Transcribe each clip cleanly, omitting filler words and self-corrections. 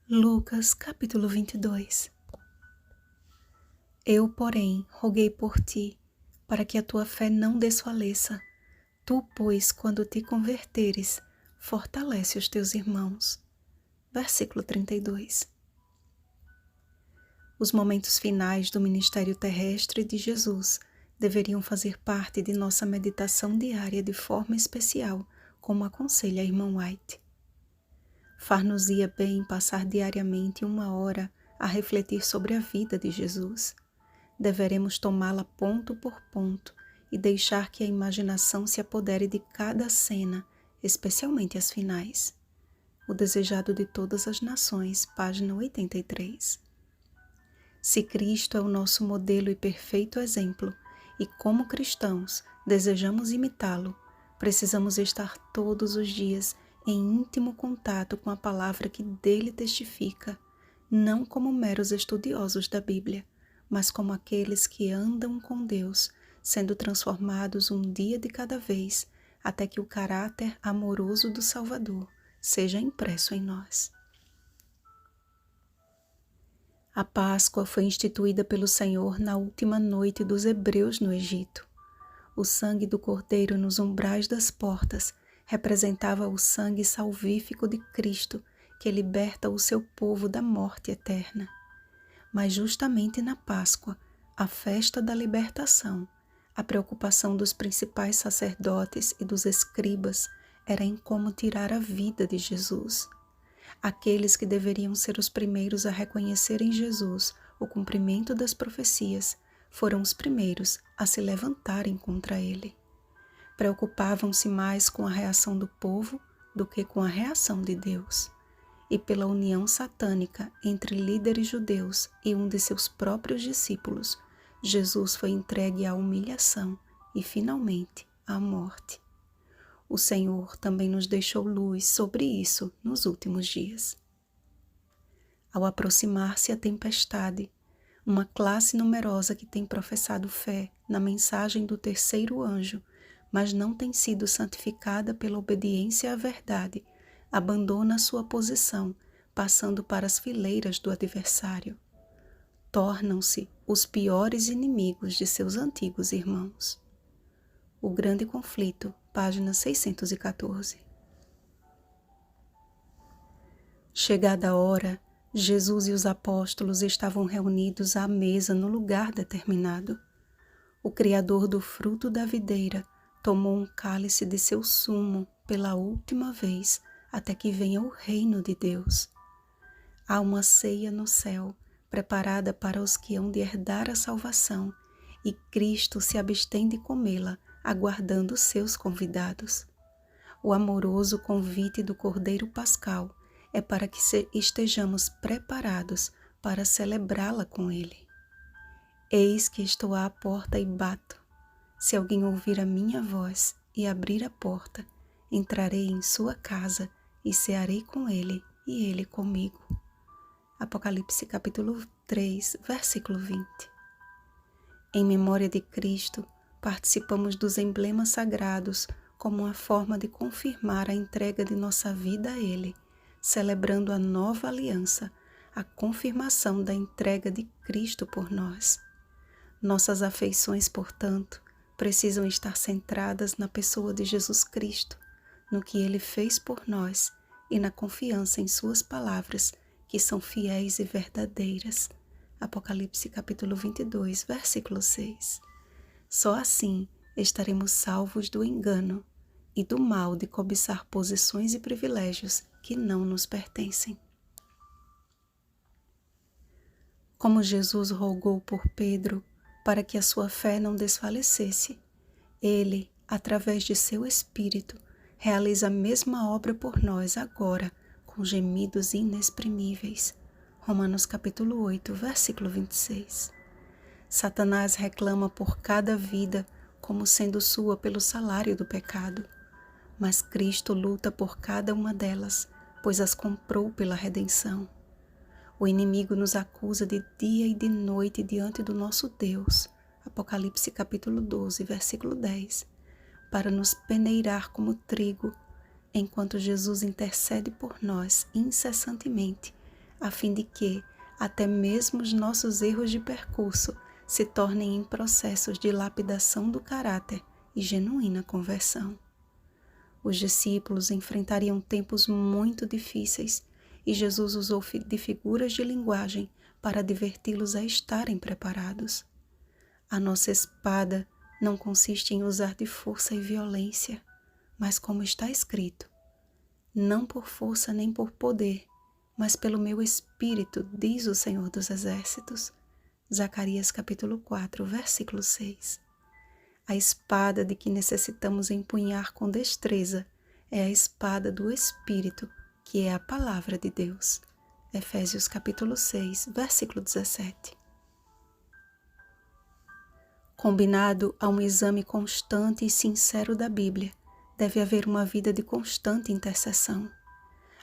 Lucas capítulo 22. Eu, porém, roguei por ti, para que a tua fé não desfaleça. Tu, pois, quando te converteres, fortalece os teus irmãos. Versículo 32. Os momentos finais do ministério terrestre de Jesus deveriam fazer parte de nossa meditação diária de forma especial, como aconselha a irmã White. Far-nos-ia bem passar diariamente 1 hora a refletir sobre a vida de Jesus. Deveremos tomá-la ponto por ponto e deixar que a imaginação se apodere de cada cena, especialmente as finais. O Desejado de Todas as Nações, página 83. Se Cristo é o nosso modelo e perfeito exemplo, e como cristãos desejamos imitá-lo, precisamos estar todos os dias em íntimo contato com a palavra que dele testifica, não como meros estudiosos da Bíblia, mas como aqueles que andam com Deus, sendo transformados um dia de cada vez, até que o caráter amoroso do Salvador seja impresso em nós. A Páscoa foi instituída pelo Senhor na última noite dos hebreus no Egito. O sangue do Cordeiro nos umbrais das portas representava o sangue salvífico de Cristo, que liberta o seu povo da morte eterna. Mas justamente na Páscoa, a festa da libertação, a preocupação dos principais sacerdotes e dos escribas era em como tirar a vida de Jesus. Aqueles que deveriam ser os primeiros a reconhecer em Jesus o cumprimento das profecias foram os primeiros a se levantarem contra ele. Preocupavam-se mais com a reação do povo do que com a reação de Deus. E pela união satânica entre líderes judeus e um de seus próprios discípulos, Jesus foi entregue à humilhação e, finalmente, à morte. O Senhor também nos deixou luz sobre isso nos últimos dias. Ao aproximar-se a tempestade, uma classe numerosa que tem professado fé na mensagem do terceiro anjo, mas não tem sido santificada pela obediência à verdade, abandona sua posição, passando para as fileiras do adversário. Tornam-se os piores inimigos de seus antigos irmãos. O Grande Conflito, página 614. Chegada a hora, Jesus e os apóstolos estavam reunidos à mesa no lugar determinado. O Criador do fruto da videira tomou um cálice de seu sumo pela última vez, até que venha o reino de Deus. Há uma ceia no céu, preparada para os que hão de herdar a salvação, e Cristo se abstém de comê-la, aguardando seus convidados. O amoroso convite do Cordeiro Pascal é para que estejamos preparados para celebrá-la com ele. Eis que estou à porta e bato. Se alguém ouvir a minha voz e abrir a porta, entrarei em sua casa e cearei com ele e ele comigo. Apocalipse capítulo 3, versículo 20. Em memória de Cristo, participamos dos emblemas sagrados como uma forma de confirmar a entrega de nossa vida a Ele, celebrando a nova aliança, a confirmação da entrega de Cristo por nós. Nossas afeições, portanto, precisam estar centradas na pessoa de Jesus Cristo, no que Ele fez por nós e na confiança em Suas palavras, que são fiéis e verdadeiras. Apocalipse capítulo 22, versículo 6. Só assim estaremos salvos do engano e do mal de cobiçar posições e privilégios que não nos pertencem. Como Jesus rogou por Pedro para que a sua fé não desfalecesse, Ele, através de seu Espírito, realiza a mesma obra por nós agora, com gemidos inexprimíveis. Romanos capítulo 8, versículo 26. Satanás reclama por cada vida como sendo sua pelo salário do pecado, mas Cristo luta por cada uma delas, pois as comprou pela redenção. O inimigo nos acusa de dia e de noite diante do nosso Deus, Apocalipse capítulo 12, versículo 10, para nos peneirar como trigo, enquanto Jesus intercede por nós incessantemente, a fim de que até mesmo os nossos erros de percurso se tornem em processos de lapidação do caráter e genuína conversão. Os discípulos enfrentariam tempos muito difíceis e Jesus usou de figuras de linguagem para adverti-los a estarem preparados. A nossa espada não consiste em usar de força e violência, mas como está escrito, não por força nem por poder, mas pelo meu Espírito, diz o Senhor dos Exércitos. Zacarias capítulo 4, versículo 6. A espada de que necessitamos empunhar com destreza é a espada do Espírito, que é a palavra de Deus. Efésios capítulo 6, versículo 17. Combinado a um exame constante e sincero da Bíblia, deve haver uma vida de constante intercessão.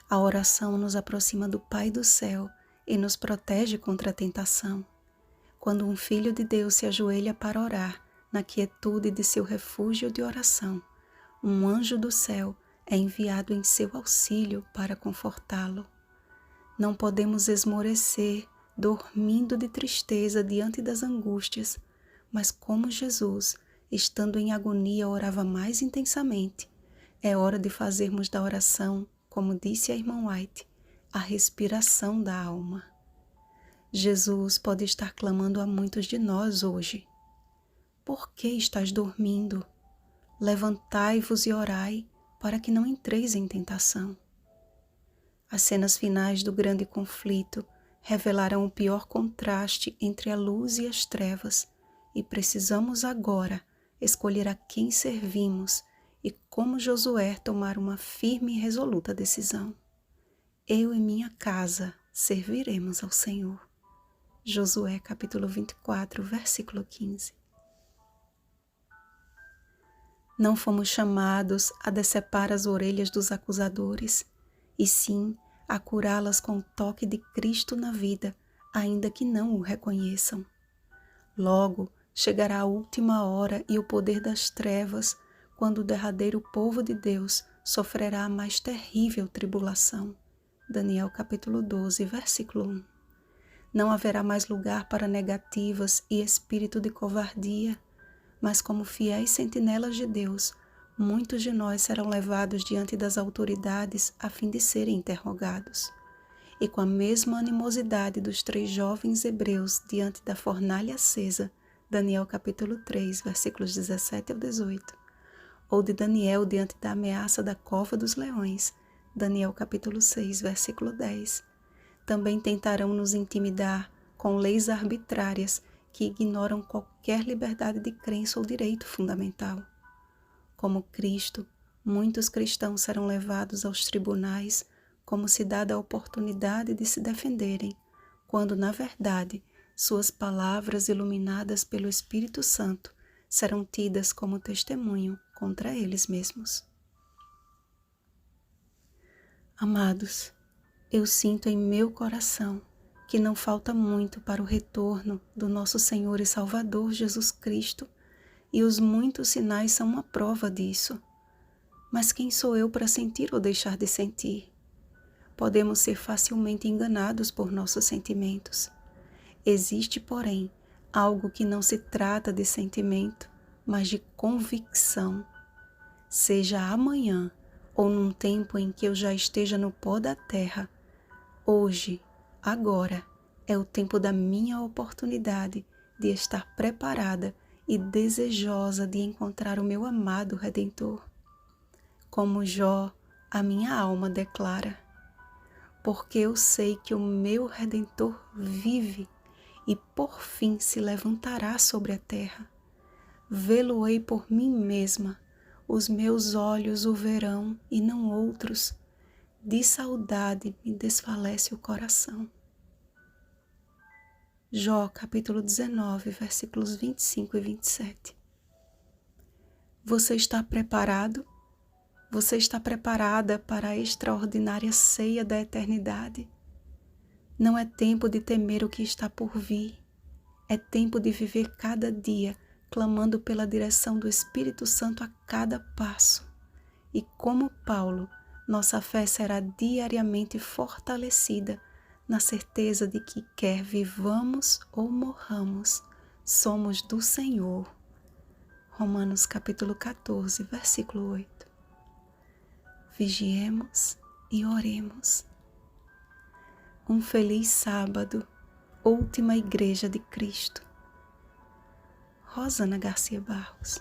A oração nos aproxima do Pai do céu e nos protege contra a tentação. Quando um filho de Deus se ajoelha para orar, na quietude de seu refúgio de oração, um anjo do céu é enviado em seu auxílio para confortá-lo. Não podemos esmorecer, dormindo de tristeza diante das angústias, mas como Jesus, estando em agonia, orava mais intensamente, é hora de fazermos da oração, como disse a irmã White, a respiração da alma. Jesus pode estar clamando a muitos de nós hoje. Por que estás dormindo? Levantai-vos e orai, para que não entreis em tentação. As cenas finais do grande conflito revelaram o pior contraste entre a luz e as trevas, e precisamos agora escolher a quem servimos e, como Josué, tomar uma firme e resoluta decisão. Eu e minha casa serviremos ao Senhor. Josué capítulo 24, versículo 15. Não fomos chamados a decepar as orelhas dos acusadores, e sim a curá-las com o toque de Cristo na vida, ainda que não o reconheçam. Logo chegará a última hora e o poder das trevas, quando o derradeiro povo de Deus sofrerá a mais terrível tribulação. Daniel capítulo 12, versículo 1. Não haverá mais lugar para negativas e espírito de covardia, mas como fiéis sentinelas de Deus, muitos de nós serão levados diante das autoridades a fim de serem interrogados. E com a mesma animosidade dos 3 jovens hebreus diante da fornalha acesa, Daniel capítulo 3, versículos 17 ao 18, ou de Daniel diante da ameaça da cova dos leões, Daniel capítulo 6, versículo 10, também tentarão nos intimidar com leis arbitrárias que ignoram qualquer liberdade de crença ou direito fundamental. Como Cristo, muitos cristãos serão levados aos tribunais como se dada a oportunidade de se defenderem, quando, na verdade, suas palavras iluminadas pelo Espírito Santo serão tidas como testemunho contra eles mesmos. Amados, eu sinto em meu coração que não falta muito para o retorno do nosso Senhor e Salvador Jesus Cristo, e os muitos sinais são uma prova disso. Mas quem sou eu para sentir ou deixar de sentir? Podemos ser facilmente enganados por nossos sentimentos. Existe, porém, algo que não se trata de sentimento, mas de convicção. Seja amanhã ou num tempo em que eu já esteja no pó da terra, hoje, agora, é o tempo da minha oportunidade de estar preparada e desejosa de encontrar o meu amado Redentor. Como Jó, a minha alma declara, porque eu sei que o meu Redentor vive e por fim se levantará sobre a terra. Vê-lo-ei por mim mesma, os meus olhos o verão e não outros. De saudade me desfalece o coração. Jó, capítulo 19, versículos 25 e 27. Você está preparado? Você está preparada para a extraordinária ceia da eternidade? Não é tempo de temer o que está por vir. É tempo de viver cada dia, clamando pela direção do Espírito Santo a cada passo. E como Paulo, nossa fé será diariamente fortalecida na certeza de que quer vivamos ou morramos, somos do Senhor. Romanos capítulo 14, versículo 8. Vigiemos e oremos. Um feliz sábado, última Igreja de Cristo. Rosana Garcia Barros.